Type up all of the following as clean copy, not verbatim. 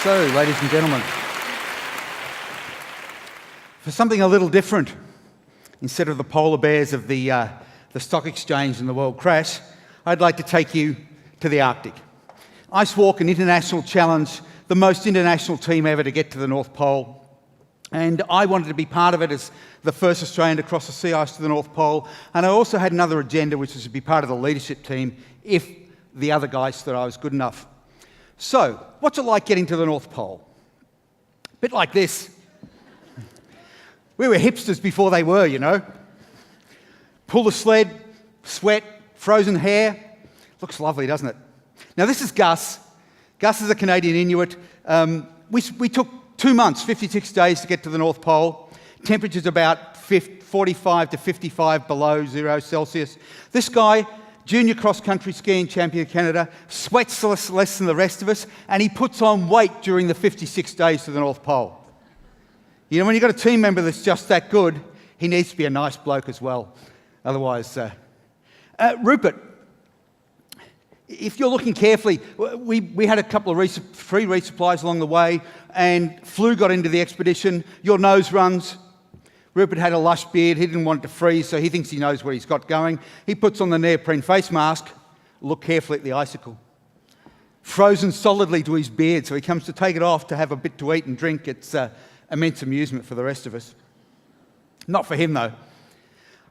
So, ladies and gentlemen, for something a little different, instead of the polar bears of the stock exchange and the world crash, I'd like to take you to the Arctic. Icewalk, an international challenge, the most international team ever to get to the North Pole. And I wanted to be part of it as the first Australian to cross the sea ice to the North Pole. And I also had another agenda, which was to be part of the leadership team if the other guys thought I was good enough. So, what's it like getting to the North Pole? A bit like this. We were hipsters before they were, you know. Pull the sled, sweat, frozen hair. Looks lovely, doesn't it? Now, this is Gus. Gus is a Canadian Inuit. We took 2 months, 56 days to get to the North Pole. Temperatures about 45 to 55 below 0 Celsius. This guy, junior cross-country skiing champion of Canada, sweats less than the rest of us, and he puts on weight during the 56 days to the North Pole. You know, when you've got a team member that's just that good, he needs to be a nice bloke as well. Otherwise, Rupert, if you're looking carefully, we had a couple of free resupplies along the way, and flu got into the expedition. Your nose runs. Rupert had a lush beard. He didn't want it to freeze, so he thinks he knows what he's got going. He puts on the neoprene face mask. Look carefully at the icicle. Frozen solidly to his beard, so he comes to take it off to have a bit to eat and drink. It's immense amusement for the rest of us. Not for him, though.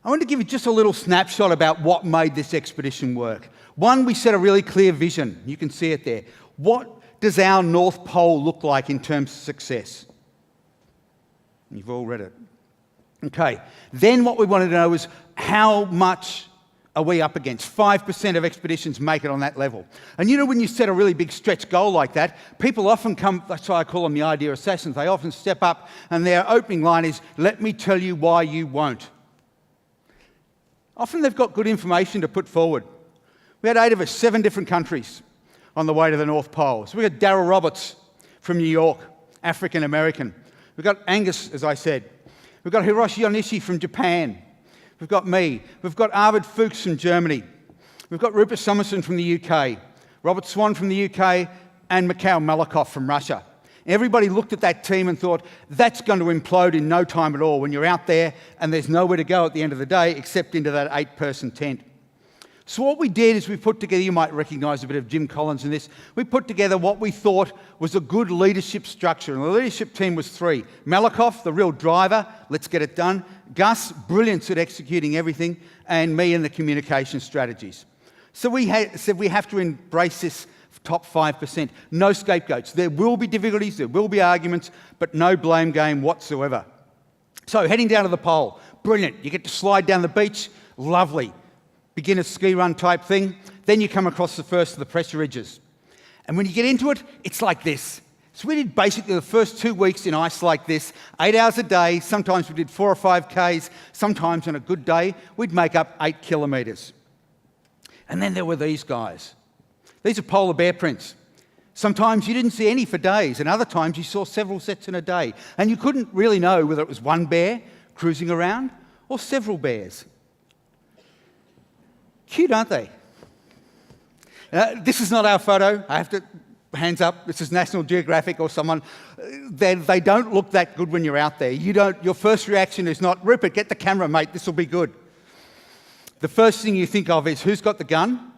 I want to give you just a little snapshot about what made this expedition work. One, we set a really clear vision. You can see it there. What does our North Pole look like in terms of success? You've all read it. Okay. Then what we wanted to know is how much are we up against? 5% of expeditions make it on that level. And you know, when you set a really big stretch goal like that, people often come, that's why I call them the idea assassins. They often step up and their opening line is, "Let me tell you why you won't." Often they've got good information to put forward. We had 8 of us, 7 different countries on the way to the North Pole. So we got Daryl Roberts from New York, African American. We've got Angus, as I said. We've got Hiroshi Onishi from Japan. We've got me. We've got Arvid Fuchs from Germany. We've got Rupert Summerson from the UK, Robert Swan from the UK, and Mikhail Malakoff from Russia. Everybody looked at that team and thought, that's going to implode in no time at all when you're out there and there's nowhere to go at the end of the day except into that 8-person tent. So what we did is we put together, you might recognise a bit of Jim Collins in this, we put together what we thought was a good leadership structure. And the leadership team was 3. Malakoff, the real driver, let's get it done. Gus, brilliant at executing everything. And me and the communication strategies. So we said we have to embrace this top 5%. No scapegoats. There will be difficulties, there will be arguments, but no blame game whatsoever. So heading down to the pole, brilliant. You get to slide down the beach, lovely. Beginner ski run type thing. Then you come across the first of the pressure ridges. And when you get into it, it's like this. So we did basically the first 2 weeks in ice like this, 8 hours a day. Sometimes we did 4 or 5 Ks. Sometimes on a good day, we'd make up 8 kilometres. And then there were these guys. These are polar bear prints. Sometimes you didn't see any for days, and other times you saw several sets in a day. And you couldn't really know whether it was one bear cruising around or several bears. Cute, aren't they? This is not our photo. I have to, hands up, this is National Geographic or someone. They don't look that good when you're out there. Your first reaction is not, "Rupert, get the camera, mate, this will be good." The first thing you think of is, who's got the gun?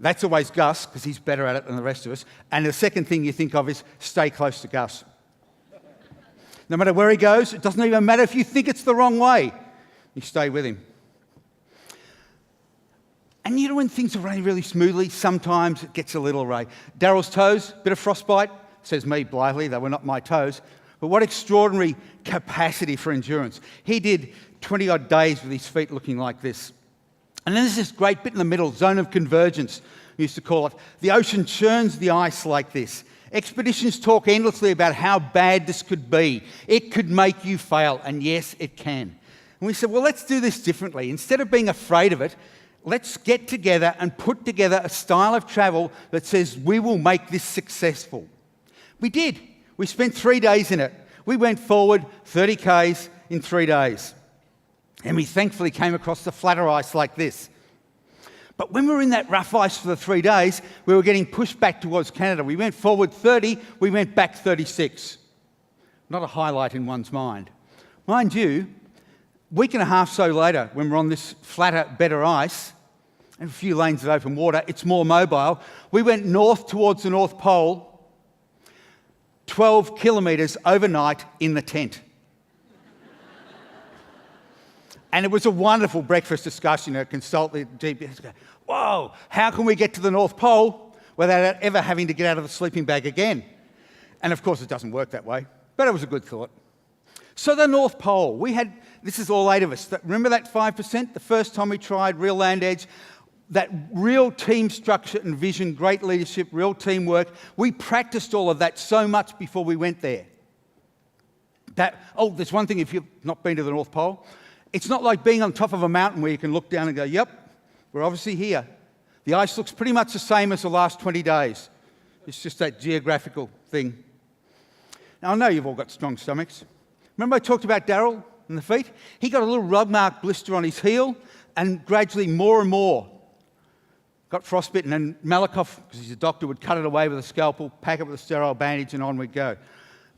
That's always Gus, because he's better at it than the rest of us. And the second thing you think of is, stay close to Gus. No matter where he goes, it doesn't even matter if you think it's the wrong way. You stay with him. And you know, when things are running really smoothly, sometimes it gets a little awry. Daryl's toes, bit of frostbite, says me blithely, they were not my toes. But what extraordinary capacity for endurance. He did 20-odd days with his feet looking like this. And then there's this great bit in the middle, zone of convergence, we used to call it. The ocean churns the ice like this. Expeditions talk endlessly about how bad this could be. It could make you fail, and yes, it can. And we said, well, let's do this differently. Instead of being afraid of it, let's get together and put together a style of travel that says we will make this successful. We did. We spent 3 days in it. We went forward 30 Ks in 3 days. And we thankfully came across the flatter ice like this. But when we were in that rough ice for the 3 days, we were getting pushed back towards Canada. We went forward 30, we went back 36. Not a highlight in one's mind. Mind you, a week and a half so later, when we're on this flatter, better ice, and a few lanes of open water, it's more mobile, we went north towards the North Pole, 12 kilometres overnight in the tent. And it was a wonderful breakfast discussion. Consult the GPS. Whoa, how can we get to the North Pole without ever having to get out of the sleeping bag again? And of course, it doesn't work that way, but it was a good thought. So the North Pole, this is all 8 of us. Remember that 5%? The first time we tried Real Land Edge, that real team structure and vision, great leadership, real teamwork. We practiced all of that so much before we went there. There's one thing if you've not been to the North Pole. It's not like being on top of a mountain where you can look down and go, yep, we're obviously here. The ice looks pretty much the same as the last 20 days. It's just that geographical thing. Now, I know you've all got strong stomachs. Remember I talked about Daryl and the feet? He got a little rug mark blister on his heel, and gradually more and more got frostbitten, and Malakoff, because he's a doctor, would cut it away with a scalpel, pack it with a sterile bandage, and on we'd go.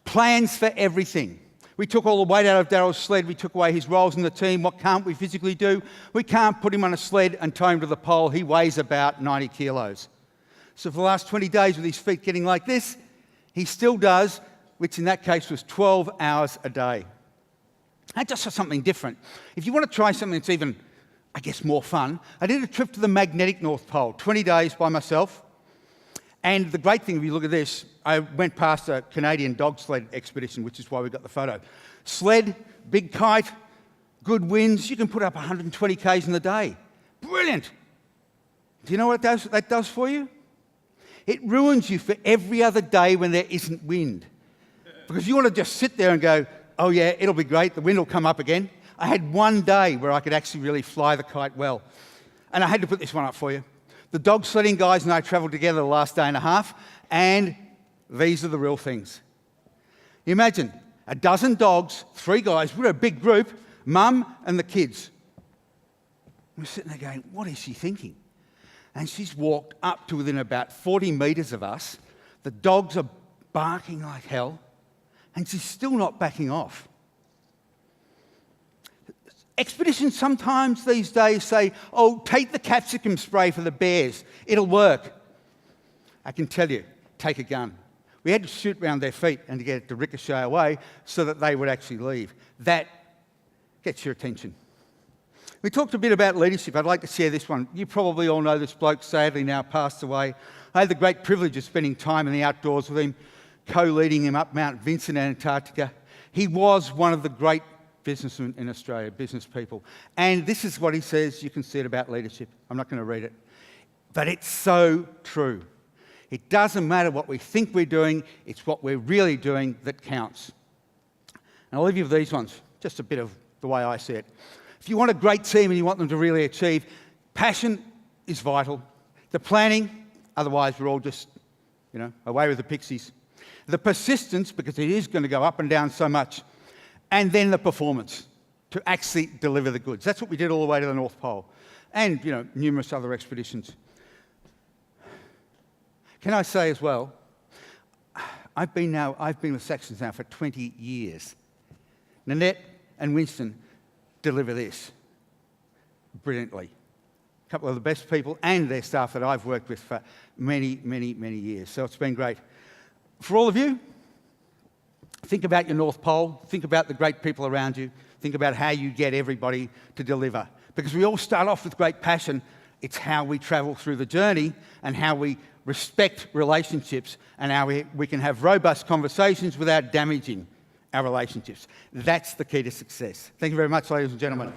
Plans for everything. We took all the weight out of Daryl's sled. We took away his roles in the team. What can't we physically do? We can't put him on a sled and tow him to the pole. He weighs about 90 kilos. So for the last 20 days with his feet getting like this, he still does, which in that case was 12 hours a day. And just for something different. If you want to try something that's even, I guess, more fun, I did a trip to the magnetic North Pole, 20 days by myself. And the great thing, if you look at this, I went past a Canadian dog sled expedition, which is why we got the photo. Sled, big kite, good winds. You can put up 120 k's in the day. Brilliant. Do you know what that does for you? It ruins you for every other day when there isn't wind. Because you want to just sit there and go, oh yeah, it'll be great, the wind will come up again. I had one day where I could actually really fly the kite well. And I had to put this one up for you. The dog sledding guys and I travelled together the last day and a half, and these are the real things. You imagine, a dozen dogs, 3 guys, we're a big group, mum and the kids. We're sitting there going, what is she thinking? And she's walked up to within about 40 metres of us. The dogs are barking like hell, and she's still not backing off. Expeditions sometimes these days say, oh, take the capsicum spray for the bears. It'll work. I can tell you, take a gun. We had to shoot round their feet and to get it to ricochet away so that they would actually leave. That gets your attention. We talked a bit about leadership. I'd like to share this one. You probably all know this bloke, sadly now passed away. I had the great privilege of spending time in the outdoors with him, co-leading him up Mount Vincent in Antarctica. He was one of the great businessmen in Australia, business people. And this is what he says. You can see it about leadership. I'm not going to read it. But it's so true. It doesn't matter what we think we're doing, it's what we're really doing that counts. And I'll leave you with these ones, just a bit of the way I see it. If you want a great team and you want them to really achieve, passion is vital. The planning, otherwise we're all just, away with the pixies. The persistence, because it is going to go up and down so much. And then the performance, to actually deliver the goods. That's what we did all the way to the North Pole. And, numerous other expeditions. Can I say as well, I've been with Saxons now for 20 years. Nanette and Winston deliver this brilliantly. A couple of the best people and their staff that I've worked with for many, many, many years. So it's been great. For all of you, think about your North Pole. Think about the great people around you. Think about how you get everybody to deliver. Because we all start off with great passion. It's how we travel through the journey and how we respect relationships and how we can have robust conversations without damaging our relationships. That's the key to success. Thank you very much, ladies and gentlemen.